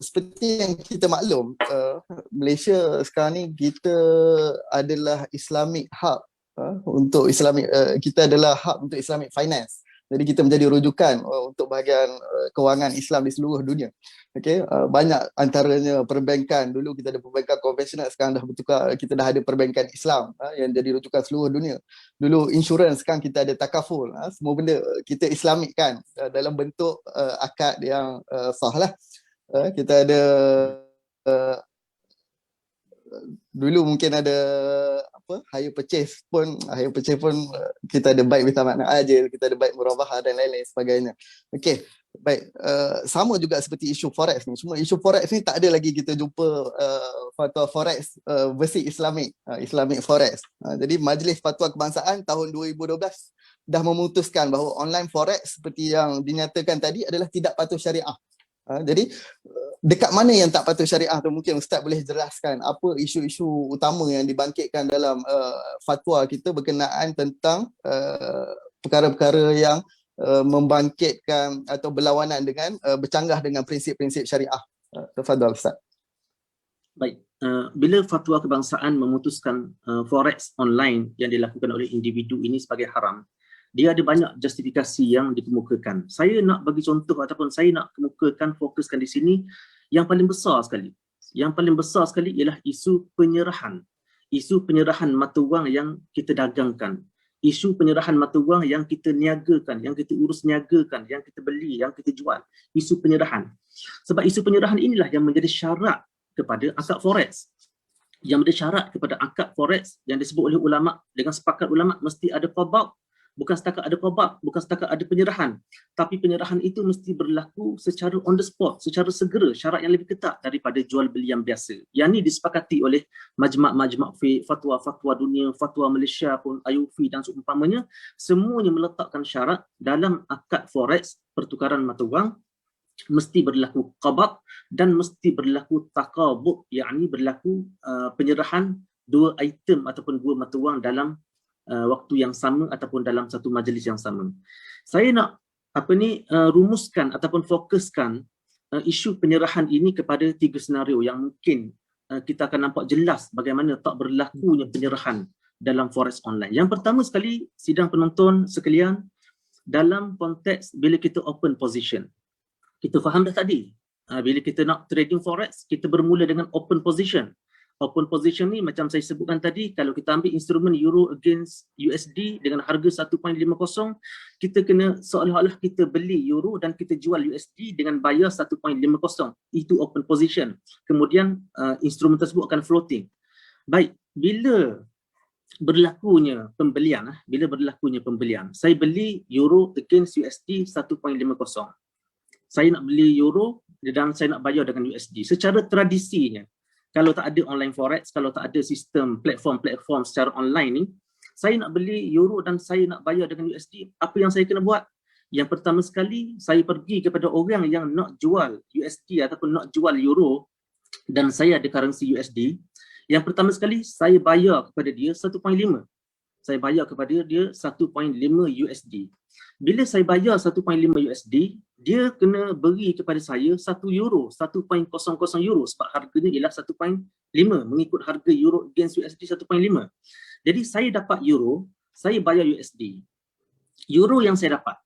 seperti yang kita maklum, Malaysia sekarang ni kita adalah Islamic hub, untuk Islamic, kita adalah hub untuk Islamic finance. Jadi kita menjadi rujukan untuk bahagian kewangan Islam di seluruh dunia. Okay? Banyak antaranya perbankan. Dulu kita ada perbankan konvensional, sekarang dah bertukar, kita dah ada perbankan Islam yang jadi rujukan seluruh dunia. Dulu insurans, sekarang kita ada takaful. Semua benda kita Islamikkan dalam bentuk akad yang sah lah. Kita ada dulu mungkin ada hire purchase pun kita ada baik bisa makna ajil, kita ada baik murabahah dan lain-lain sebagainya. Okey, baik, sama juga seperti isu forex ni. Cuma isu forex ni tak ada lagi kita jumpa fatwa forex versi Islamic forex. Jadi Majlis Fatwa Kebangsaan tahun 2012 dah memutuskan bahawa online forex seperti yang dinyatakan tadi adalah tidak patuh syariah. Jadi dekat mana yang tak patuh syariah tu, mungkin Ustaz boleh jelaskan apa isu-isu utama yang dibangkitkan dalam fatwa kita berkenaan tentang perkara-perkara yang membangkitkan atau berlawanan dengan bercanggah dengan prinsip-prinsip syariah. Tafadhal Ustaz. Baik, bila fatwa kebangsaan memutuskan forex online yang dilakukan oleh individu ini sebagai haram, dia ada banyak justifikasi yang dikemukakan. Saya nak bagi contoh ataupun saya nak kemukakan, fokuskan di sini yang paling besar sekali. Yang paling besar sekali ialah isu penyerahan. Isu penyerahan mata wang yang kita dagangkan. Isu penyerahan mata wang yang kita niagakan, yang kita urus niagakan, yang kita beli, yang kita jual. Isu penyerahan. Sebab isu penyerahan inilah yang menjadi syarat kepada akad forex. Yang menjadi syarat kepada akad forex yang disebut oleh ulama, dengan sepakat ulama mesti ada qabad. Bukan setakat ada qabad, bukan setakat ada penyerahan, tapi penyerahan itu mesti berlaku secara on the spot, secara segera, syarat yang lebih ketat daripada jual beli yang biasa. Yang ini disepakati oleh majma'-majma' fiqh, fatwa-fatwa dunia, fatwa Malaysia pun, IUFI dan seumpamanya, semuanya meletakkan syarat dalam akad forex, pertukaran mata wang, mesti berlaku qabad dan mesti berlaku taqabud, yakni berlaku penyerahan dua item ataupun dua mata wang dalam waktu yang sama ataupun dalam satu majlis yang sama. Saya nak rumuskan ataupun fokuskan isu penyerahan ini kepada 3 senario yang mungkin kita akan nampak jelas bagaimana tak berlakunya penyerahan dalam forex online. Yang pertama sekali, sidang penonton sekalian, dalam konteks bila kita open position. Kita faham dah tadi, bila kita nak trading forex, kita bermula dengan open position. Open position ni macam saya sebutkan tadi, kalau kita ambil instrumen euro against USD dengan harga 1.50, kita kena seolah-olah kita beli euro dan kita jual USD dengan bayar 1.50. Itu open position. Kemudian instrumen tersebut akan floating. Baik, bila berlakunya pembelian, saya beli euro against USD 1.50. Saya nak beli euro dan saya nak bayar dengan USD. Secara tradisinya, kalau tak ada online forex, kalau tak ada sistem platform-platform secara online ni, saya nak beli euro dan saya nak bayar dengan USD, apa yang saya kena buat? Yang pertama sekali, saya pergi kepada orang yang nak jual USD ataupun nak jual euro dan saya ada currency USD. Yang pertama sekali, saya bayar kepada dia 1.5. Saya bayar kepada dia 1.5 USD. Bila saya bayar 1.5 USD, dia kena beri kepada saya 1 euro, 1.00 euro sebab harganya ialah 1.5 mengikut harga euro against USD 1.5. Jadi saya dapat euro, saya bayar USD. Euro yang saya dapat,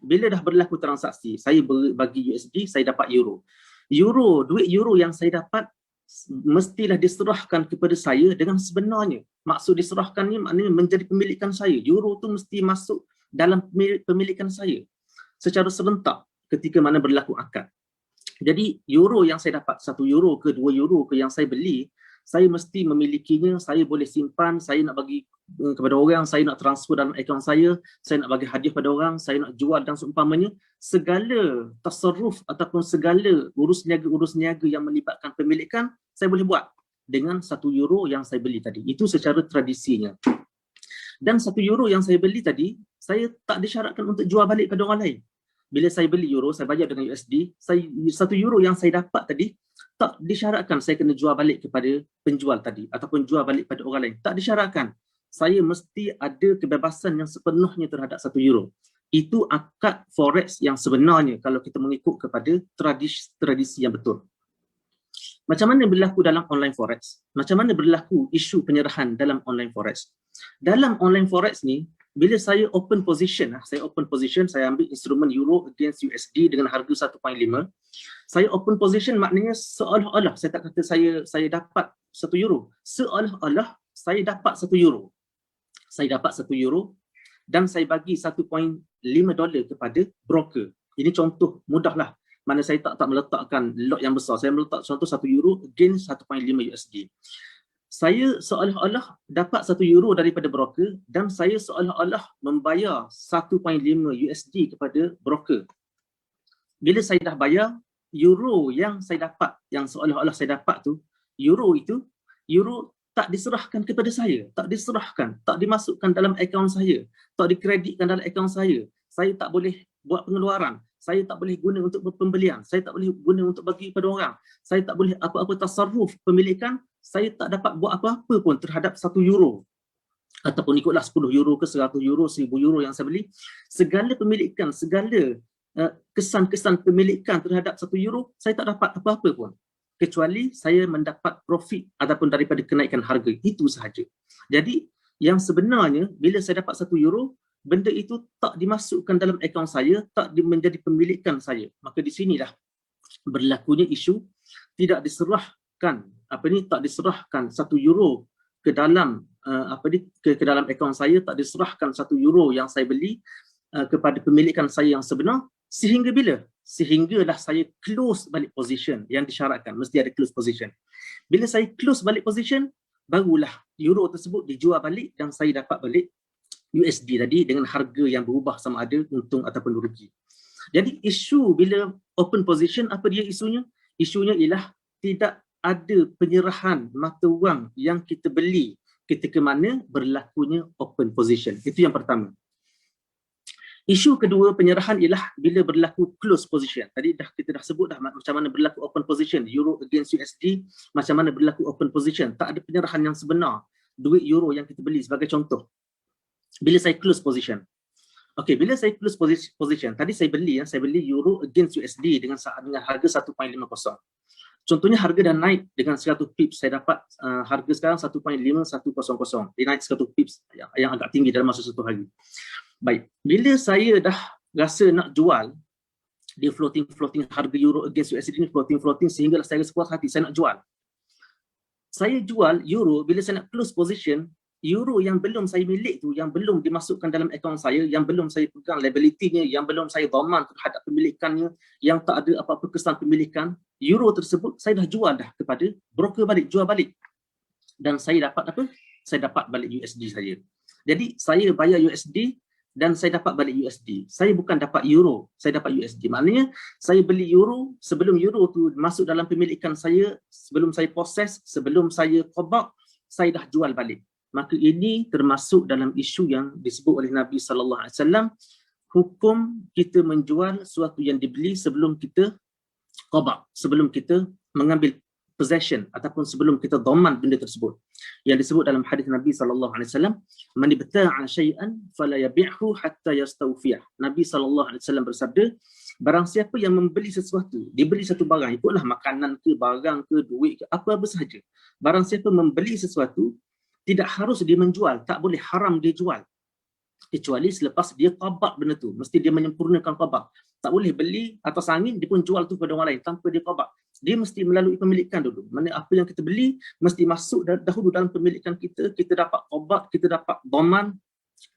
bila dah berlaku transaksi, saya bagi USD, saya dapat euro. Duit euro yang saya dapat mestilah diserahkan kepada saya dengan sebenarnya. Maksud diserahkan ni maknanya menjadi pemilikan saya. Euro tu mesti masuk dalam pemilikan saya secara serentak ketika mana berlaku akad. Jadi euro yang saya dapat, 1 euro ke 2 euro ke yang saya beli, saya mesti memilikinya, saya boleh simpan, saya nak bagi kepada orang, saya nak transfer dalam akaun saya nak bagi hadiah pada orang, saya nak jual dan seumpamanya. Segala tasarruf ataupun segala urus niaga yang melibatkan pemilikan, saya boleh buat dengan 1 euro yang saya beli tadi. Itu secara tradisinya. Dan 1 euro yang saya beli tadi, saya tak disyaratkan untuk jual balik pada orang lain. Bila saya beli euro, saya bayar dengan USD, 1 euro yang saya dapat tadi, tak disyaratkan saya kena jual balik kepada penjual tadi ataupun jual balik pada orang lain. Tak disyaratkan. Saya mesti ada kebebasan yang sepenuhnya terhadap 1 euro. Itu akad forex yang sebenarnya kalau kita mengikut kepada tradisi yang betul. Macam mana berlaku dalam online forex? Macam mana berlaku isu penyerahan dalam online forex? Dalam online forex ni, bila saya open position, saya ambil instrumen euro against USD dengan harga 1.5. Saya open position maknanya seolah-olah, saya tak kata saya dapat 1 euro. Seolah-olah saya dapat 1 euro. Saya dapat 1 euro dan saya bagi 1.5 dolar kepada broker. Ini contoh mudahlah. Mana saya tak meletakkan lot yang besar. Saya meletak contoh 1 euro against 1.5 USD. Saya seolah-olah dapat 1 euro daripada broker dan saya seolah-olah membayar 1.5 USD kepada broker. Bila saya dah bayar, euro yang saya dapat, yang seolah-olah saya dapat tu, euro tak diserahkan kepada saya, tak dimasukkan dalam akaun saya, tak dikreditkan dalam akaun saya. Saya tak boleh buat pengeluaran, saya tak boleh guna untuk pembelian, saya tak boleh guna untuk bagi kepada orang, saya tak boleh apa-apa tasarruf pemilikan, saya tak dapat buat apa-apa pun terhadap 1 euro. Ataupun ikutlah 10 euro ke 100 euro, 1000 euro yang saya beli. Segala pemilikan, segala kesan-kesan pemilikan terhadap 1 euro, saya tak dapat apa-apa pun. Kecuali saya mendapat profit ataupun daripada kenaikan harga. Itu sahaja. Jadi, yang sebenarnya, bila saya dapat 1 euro, benda itu tak dimasukkan dalam akaun saya, tak menjadi pemilikan saya. Maka di sinilah berlakunya isu tidak diserahkan, tak diserahkan 1 euro ke dalam ke dalam akaun saya, tak diserahkan 1 euro yang saya beli kepada pemilikan saya yang sebenar, sehingga bila? Sehinggalah saya close balik position yang disyaratkan, mesti ada close position. Bila saya close balik position, barulah euro tersebut dijual balik dan saya dapat balik USD tadi dengan harga yang berubah sama ada untung ataupun rugi. Jadi isu bila open position, apa dia isunya? Isunya ialah tidak ada penyerahan mata wang yang kita beli ketika mana berlakunya open position. Itu yang pertama. Isu kedua penyerahan ialah bila berlaku close position. Tadi kita dah sebut dah macam mana berlaku open position, euro against USD, macam mana berlaku open position. Tak ada penyerahan yang sebenar duit euro yang kita beli sebagai contoh. Bila saya close position. Okey, bila saya close position, tadi saya beli euro against USD dengan harga 1.50. Contohnya harga dah naik dengan 100 pips, saya dapat harga sekarang 1.5100. Dia naik 100 pips yang agak tinggi dalam masa satu hari. Baik, bila saya dah rasa nak jual, dia floating harga euro against USD ni floating sehinggalah saya rasa puas hati, saya nak jual. Saya jual euro, bila saya nak close position, euro yang belum saya milik tu, yang belum dimasukkan dalam akaun saya, yang belum saya pegang liability-nya, yang belum saya dhaman terhadap pemilikannya, yang tak ada apa-apa kesan pemilikan, euro tersebut saya dah jual dah kepada broker balik, jual balik. Dan saya dapat apa? Saya dapat balik USD saya. Jadi saya bayar USD dan saya dapat balik USD. Saya bukan dapat euro, saya dapat USD. Maknanya saya beli euro, sebelum euro tu masuk dalam pemilikan saya, sebelum saya proses, sebelum saya qabak, saya dah jual balik. Maka ini termasuk dalam isu yang disebut oleh Nabi SAW, hukum kita menjual sesuatu yang dibeli sebelum kita qabak, sebelum kita mengambil possession ataupun sebelum kita dhaman benda tersebut. Yang disebut dalam hadis Nabi SAW, man ibta'a syai'an fala yabi'hu hatta yastawfiyah. Nabi SAW bersabda, barang siapa yang membeli sesuatu, dibeli satu barang, ikutlah makanan ke, barang ke, duit ke, apa-apa sahaja. Barang siapa membeli sesuatu, tidak harus dia menjual, tak boleh haram dia jual. Kecuali selepas dia qabak benda tu, mesti dia menyempurnakan qabak. Tak boleh beli atas angin, dia pun jual tu kepada orang lain tanpa dia qabak. Dia mesti melalui pemilikan dulu. Mana apa yang kita beli, mesti masuk dahulu dalam pemilikan kita, kita dapat qabak, kita dapat dhaman,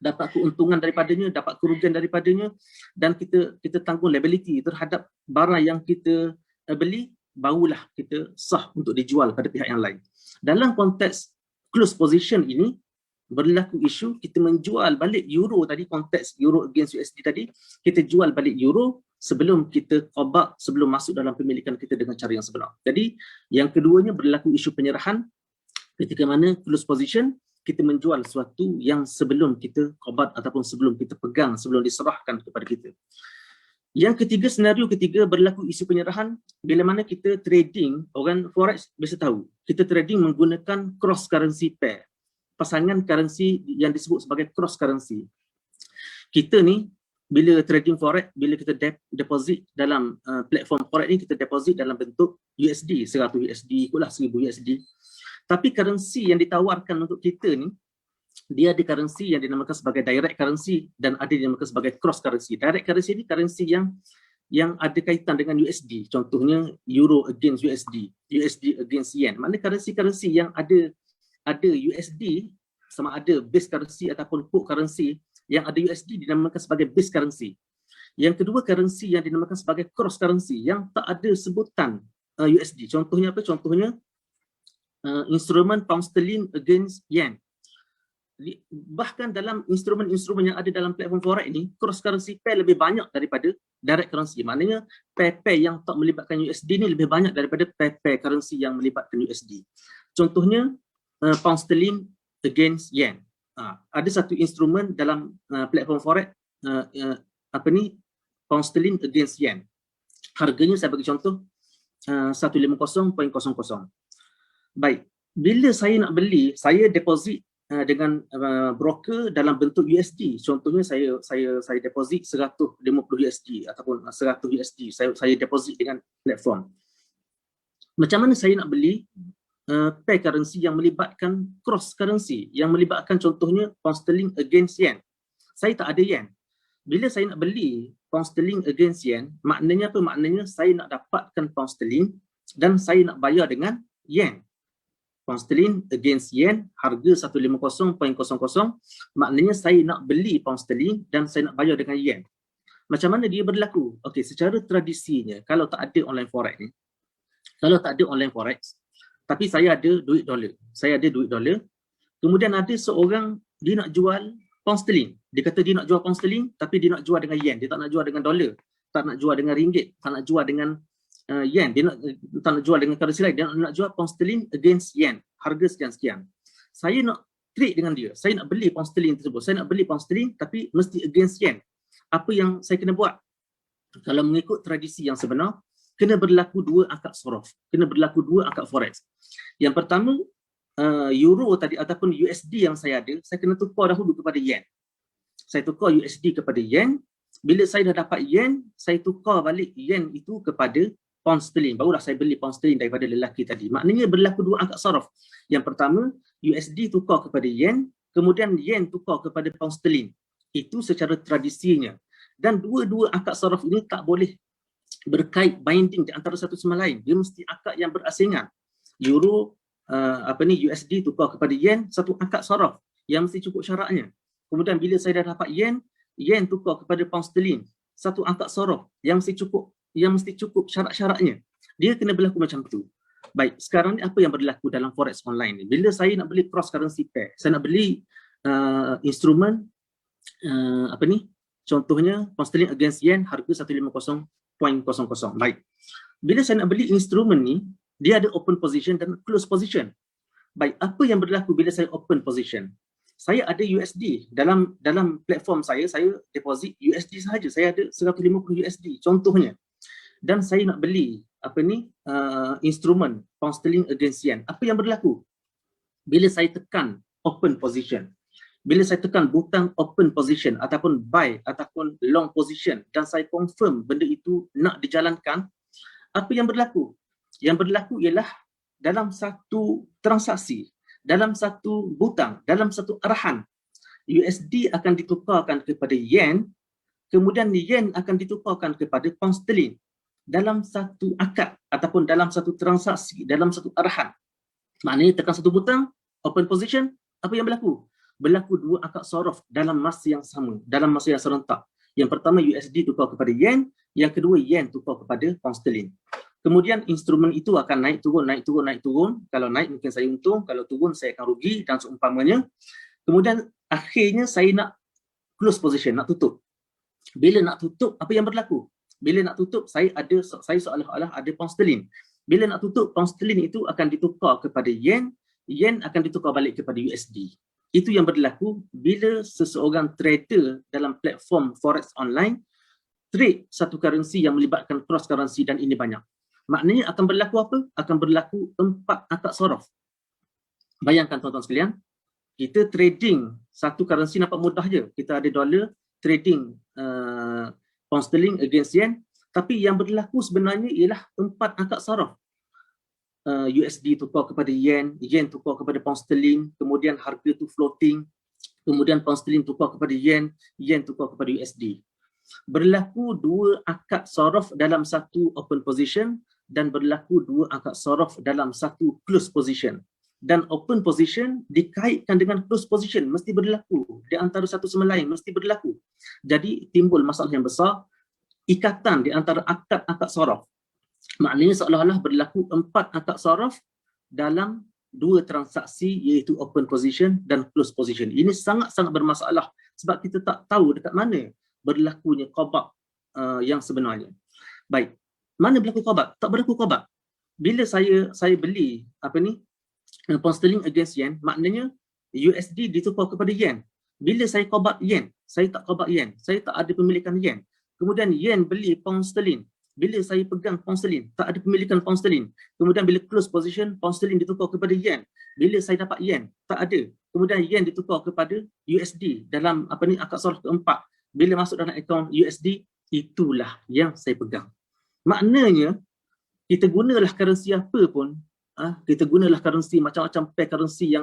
dapat keuntungan daripadanya, dapat kerugian daripadanya, dan kita tanggung liability terhadap barang yang kita beli, barulah kita sah untuk dijual pada pihak yang lain. Dalam konteks close position ini, berlaku isu kita menjual balik euro tadi, konteks euro against USD tadi, kita jual balik euro sebelum kita qabak, sebelum masuk dalam pemilikan kita dengan cara yang sebenar. Jadi yang keduanya berlaku isu penyerahan ketika mana close position, kita menjual sesuatu yang sebelum kita qabak ataupun sebelum kita pegang, sebelum diserahkan kepada kita. Yang ketiga, senario ketiga berlaku isu penyerahan bila mana kita trading, orang forex biasa tahu, kita trading menggunakan cross currency pair. Pasangan currency yang disebut sebagai cross currency. Kita ni bila trading forex, bila kita deposit dalam platform forex ni, kita deposit dalam bentuk USD, 100 USD, ikutlah 1000 USD. Tapi currency yang ditawarkan untuk kita ni, dia ada currency yang dinamakan sebagai direct currency dan ada yang dinamakan sebagai cross currency. Direct currency ni currency yang ada kaitan dengan USD. Contohnya euro against USD, USD against yen. Maknanya currency yang ada USD, sama ada base currency ataupun pool currency yang ada USD dinamakan sebagai base currency. Yang kedua, currency yang dinamakan sebagai cross currency yang tak ada sebutan USD. Contohnya apa? Contohnya instrumen pound sterling against yen. Bahkan dalam instrumen-instrumen yang ada dalam platform forex ini, cross currency pair lebih banyak daripada direct currency. Maknanya pair-pair yang tak melibatkan USD ni lebih banyak daripada pair-pair currency yang melibatkan USD. Contohnya pound sterling against yen. Ada satu instrumen dalam platform forex pound sterling against yen. Harganya saya bagi contoh 150.00. Baik, bila saya nak beli, saya deposit dengan broker dalam bentuk USD. Contohnya saya deposit 150 USD ataupun 100 USD. Saya deposit dengan platform. Macam mana saya nak beli pair currency yang melibatkan cross currency, yang melibatkan contohnya pound sterling against yen? Saya tak ada yen. Bila saya nak beli pound sterling against yen, maknanya apa? Maknanya saya nak dapatkan pound sterling dan saya nak bayar dengan yen. Pound sterling against yen, harga 150.00, maknanya saya nak beli pound sterling dan saya nak bayar dengan yen. Macam mana dia berlaku? Okey, secara tradisinya, kalau tak ada online forex ni, tapi saya ada duit dolar. Kemudian ada seorang, dia nak jual pound sterling. Dia kata dia nak jual pound sterling, tapi dia nak jual dengan yen. Dia tak nak jual dengan dolar, tak nak jual dengan ringgit, tak nak jual dengan yen. Dia tak nak jual dengan currency lain. Dia nak jual pound sterling against yen, harga sekian-sekian. Saya nak trade dengan dia. Saya nak beli pound sterling tersebut. Saya nak beli pound sterling tapi mesti against yen. Apa yang saya kena buat? Kalau mengikut tradisi yang sebenar, kena berlaku dua akad sorof, kena berlaku dua akad forex. Yang pertama, euro tadi ataupun USD yang saya ada, saya kena tukar dahulu kepada yen. Saya tukar USD kepada yen. Bila saya dah dapat yen, saya tukar balik yen itu kepada pound sterling. Barulah saya beli pound sterling daripada lelaki tadi. Maknanya berlaku dua akad sorof. Yang pertama, USD tukar kepada yen, kemudian yen tukar kepada pound sterling. Itu secara tradisinya. Dan dua-dua akad sorof ini tak boleh berkait binding di antara satu sama lain. Dia mesti akad yang berasingan. Euro USD tukar kepada yen, satu akad sorof yang mesti cukup syaratnya. Kemudian bila saya dah dapat yen tukar kepada pound sterling, satu akad sorof yang mesti cukup syarat-syaratnya. Dia kena berlaku macam tu. Baik, sekarang ni apa yang berlaku dalam forex online ni? Bila saya nak beli cross currency pair, saya nak beli instrumen contohnya pound sterling against yen, harga 150.00. Baik. Bila saya nak beli instrumen ni, dia ada open position dan close position. Baik, apa yang berlaku bila saya open position? Saya ada USD dalam platform saya deposit USD sahaja. Saya ada 150 USD contohnya. Dan saya nak beli instrumen pound sterling against yen. Apa yang berlaku? Bila saya tekan open position, bila saya tekan butang open position ataupun buy ataupun long position dan saya confirm benda itu nak dijalankan, apa yang berlaku? Yang berlaku ialah dalam satu transaksi, dalam satu butang, dalam satu arahan, USD akan ditukarkan kepada yen, kemudian yen akan ditukarkan kepada pound sterling dalam satu akad ataupun dalam satu transaksi, dalam satu arahan. Maknanya tekan satu butang, open position, apa yang berlaku? Berlaku dua akad sorof dalam masa yang sama, dalam masa yang serentak. Yang pertama USD tukar kepada yen, yang kedua yen tukar kepada pound sterling. Kemudian instrumen itu akan naik turun, naik turun, naik turun. Kalau naik mungkin saya untung, kalau turun saya akan rugi dan seumpamanya. Kemudian akhirnya saya nak close position, nak tutup. Bila nak tutup, apa yang berlaku? Bila nak tutup, saya seolah-olah ada pound sterling. Bila nak tutup, pound sterling itu akan ditukar kepada yen, yen akan ditukar balik kepada USD. Itu yang berlaku bila seseorang trader dalam platform forex online trade satu currency yang melibatkan cross currency, dan ini banyak. Maknanya akan berlaku apa? Akan berlaku 4 akad sorof. Bayangkan tuan-tuan sekalian, kita trading satu currency nampak mudah je. Kita ada dolar, trading pound sterling against yen, tapi yang berlaku sebenarnya ialah 4 akad saraf. USD tukar kepada yen, yen tukar kepada pound sterling, kemudian harga tu floating, kemudian pound sterling tukar kepada yen, yen tukar kepada USD. Berlaku 2 akad saraf dalam satu open position dan berlaku 2 akad saraf dalam satu close position. Dan open position dikaitkan dengan close position, mesti berlaku. Di antara satu sama lain mesti berlaku. Jadi timbul masalah yang besar, ikatan di antara akad-akad saraf. Maknanya seolah-olah berlaku 4 akad saraf dalam 2 transaksi, iaitu open position dan close position. Ini sangat-sangat bermasalah sebab kita tak tahu dekat mana berlakunya qabak yang sebenarnya. Baik, mana berlaku qabak? Tak berlaku qabak. Bila saya beli pound sterling against yen, maknanya USD ditukar kepada yen. Bila saya qabak yen, saya tak qabak yen, saya tak ada pemilikan yen. Kemudian yen beli pound sterling. Bila saya pegang pound sterling, tak ada pemilikan pound sterling. Kemudian bila close position, pound sterling ditukar kepada yen. Bila saya dapat yen, tak ada. Kemudian yen ditukar kepada USD dalam akad saraf keempat. Bila masuk dalam akaun USD, itulah yang saya pegang. Maknanya kita gunalah currency apa pun, kita gunalah currency macam-macam pair currency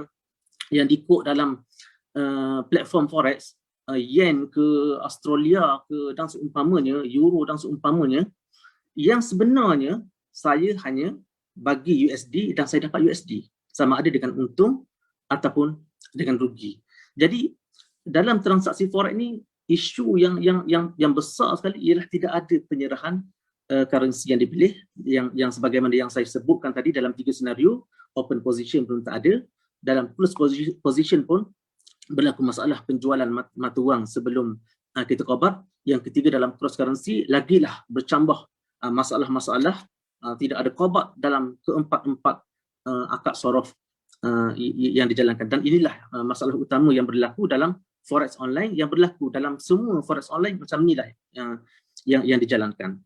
yang dikod dalam platform forex, yen ke, Australia ke dan seumpamanya, euro dan seumpamanya, yang sebenarnya saya hanya bagi USD dan saya dapat USD, sama ada dengan untung ataupun dengan rugi. Jadi dalam transaksi forex ni, isu yang besar sekali ialah tidak ada penyerahan currency yang dipilih, yang sebagaimana yang saya sebutkan tadi dalam 3 senario. Open position pun tak ada, dalam close position pun berlaku masalah penjualan mata wang sebelum kita qabak. Yang ketiga, dalam cross currency lagilah bercambah masalah-masalah, tidak ada qabak dalam keempat-empat akad saraf yang dijalankan. Dan inilah masalah utama yang berlaku dalam forex online, yang berlaku dalam semua forex online macam inilah yang dijalankan.